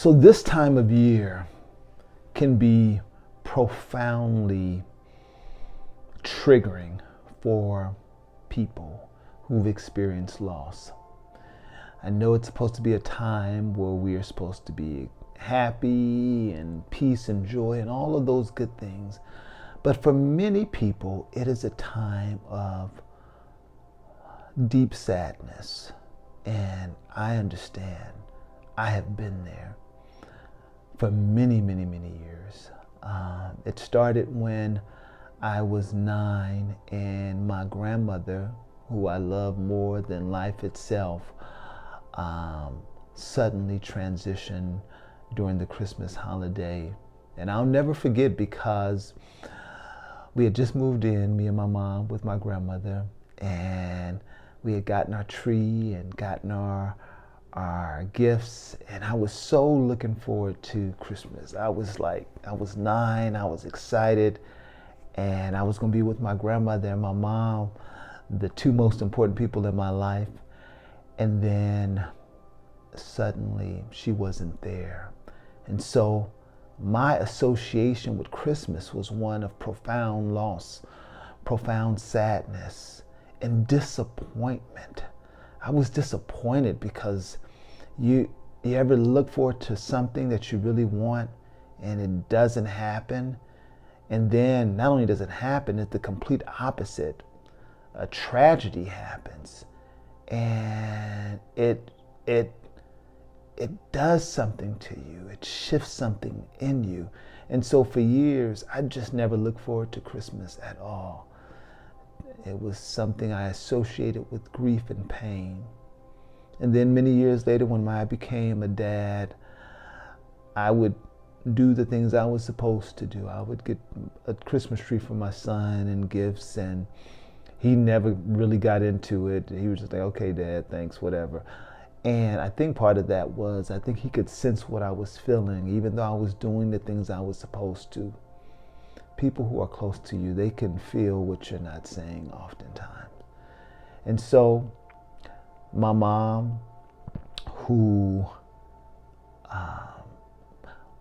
So this time of year can be profoundly triggering for people who've experienced loss. I know it's supposed to be a time where we are supposed to be happy and peace and joy and all of those good things. But for many people, it is a time of deep sadness. And I understand. I have been there for many, many, many years. It started when I was 9 and my grandmother, who I love more than life itself, suddenly transitioned during the Christmas holiday. And I'll never forget because we had just moved in, me and my mom with my grandmother, and we had gotten our tree and gotten our gifts, and I was so looking forward to Christmas. I was 9, I was excited, and I was gonna be with my grandmother and my mom, the two most important people in my life. And then suddenly she wasn't there. And so my association with Christmas was one of profound loss, profound sadness, and disappointment. I was disappointed because you ever look forward to something that you really want and it doesn't happen? And then not only does it happen, it's the complete opposite. A tragedy happens, and it does something to you. It shifts something in you. And so for years, I just never looked forward to Christmas at all. It was something I associated with grief and pain. And then many years later, when I became a dad, I would do the things I was supposed to do. I would get a Christmas tree for my son and gifts, and he never really got into it. He was just like, okay, Dad, thanks, whatever. And I think part of that was, I think he could sense what I was feeling, even though I was doing the things I was supposed to. People who are close to you, they can feel what you're not saying oftentimes. And so my mom, who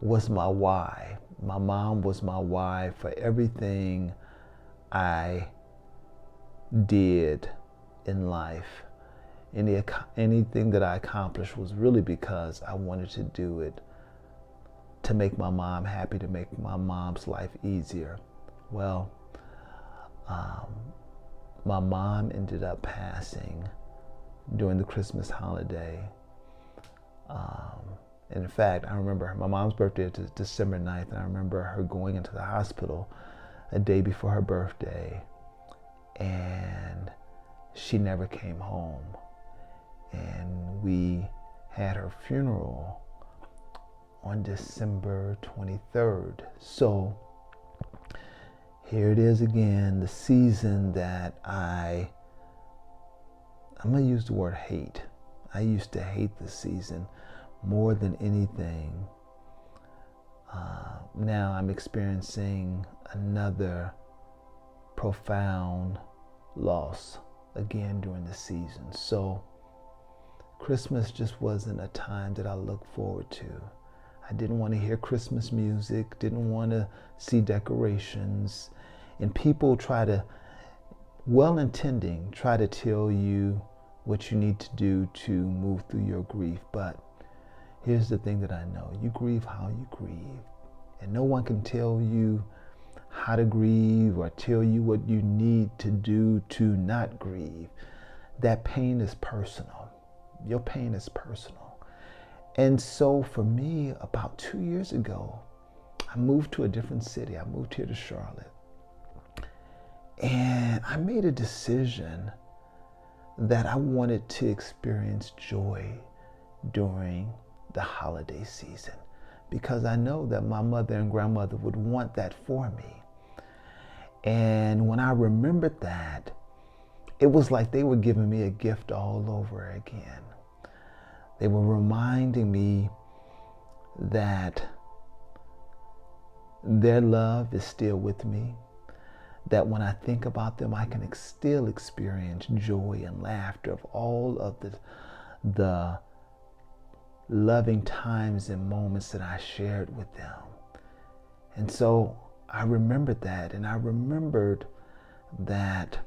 was my why. My mom was my why for everything I did in life. Anything that I accomplished was really because I wanted to do it to make my mom happy, to make my mom's life easier. Well, my mom ended up passing during the Christmas holiday. In fact, I remember my mom's birthday is December 9th, and I remember her going into the hospital a day before her birthday, and she never came home. And we had her funeral on December 23rd. So here it is again, the season that I'm gonna use the word hate. I used to hate this season more than anything. Now I'm experiencing another profound loss again during the season. So Christmas just wasn't a time that I looked forward to. I didn't want to hear Christmas music, didn't want to see decorations. And people well-intending, try to tell you what you need to do to move through your grief. But here's the thing that I know. You grieve how you grieve. And no one can tell you how to grieve or tell you what you need to do to not grieve. That pain is personal. Your pain is personal. And so for me, about 2 years ago, I moved to a different city. I moved here to Charlotte. And I made a decision that I wanted to experience joy during the holiday season, because I know that my mother and grandmother would want that for me. And when I remembered that, it was like they were giving me a gift all over again. They were reminding me that their love is still with me, that when I think about them, I can still experience joy and laughter of all of the loving times and moments that I shared with them. And so I remembered that, and I remembered that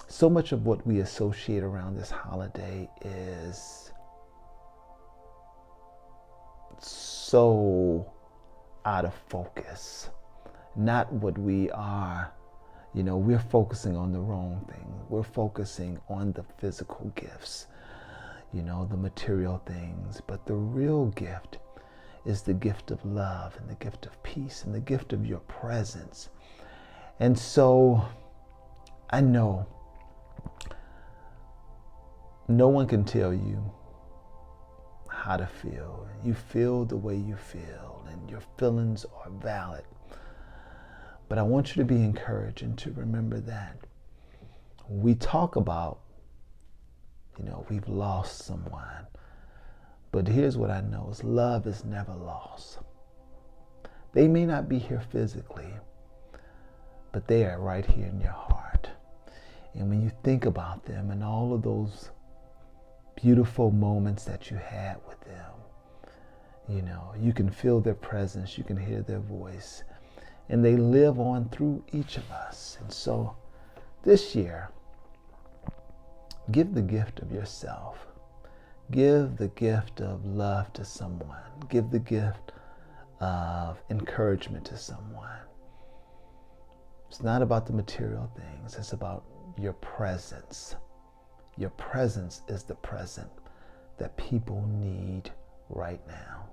so much of what we associate around this holiday is so out of focus, not what we are. We're focusing on the wrong thing. We're focusing on the physical gifts, the material things. But the real gift is the gift of love and the gift of peace and the gift of your presence. And so I know no one can tell you how to feel. You feel the way you feel, and your feelings are valid. But I want you to be encouraged and to remember that we talk about, we've lost someone. But here's what I know is love is never lost. They may not be here physically, but they are right here in your heart. And when you think about them and all of those beautiful moments that you had with them, you can feel their presence, you can hear their voice, and they live on through each of us. And so this year, give the gift of yourself. Give the gift of love to someone. Give the gift of encouragement to someone. It's not about the material things. It's about your presence. Your presence is the present that people need right now.